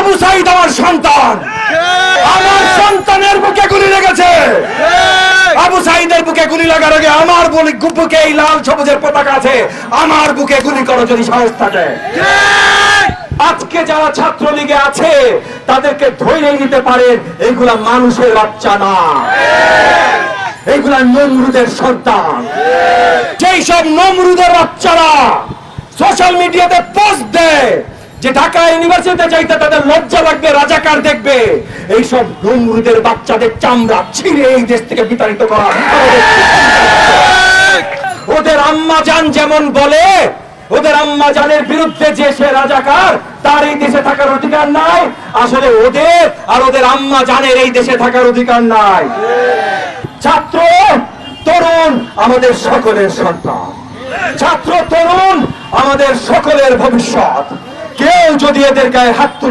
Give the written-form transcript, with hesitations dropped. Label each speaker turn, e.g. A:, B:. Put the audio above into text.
A: আবু সাইদ আমার সন্তান, আমার সন্তানের বুকে গুলি লেগেছে। আবু সাইদের বুকে গুলি লাগার আগে আমার বুকে এই লাল সবুজের পতাকা আছে, আমার বুকে গুলি করো যদি সাহস থাকে। আজকে যারা ছাত্রলীগে আছে তাদেরকে ধরে নিতে পারে, এইগুলা মানুষের বাচ্চা না, এইগুলা নমরুদের সন্তান। যেই সব নমরুদের বাচ্চারা সোশ্যাল মিডিয়াতে পোস্ট দেয় যে ঢাকা ইউনিভার্সিটিতে যাইতে তাদের লজ্জা লাগবে, রাজাকার দেখবে, এইসব নমরুদের বাচ্চাদের চামড়া ছিঁড়ে এই দেশ থেকে বিতাড়িত করা। ওদের আম্মা জান যেমন বলে, ওদের আম্মা জানের বিরুদ্ধে যে সে রাজাকার, তার এই দেশে থাকার অধিকার নাই। আসলে ওদের আর ওদের আম্মা জানের এই দেশে থাকার অধিকার নাই। ছাত্র তরুণ আমাদের সকলের সন্তান, ছাত্র তরুণ আমাদের সকলের ভবিষ্যৎ। কেউ যদি এদের গায়ে হাত তুলে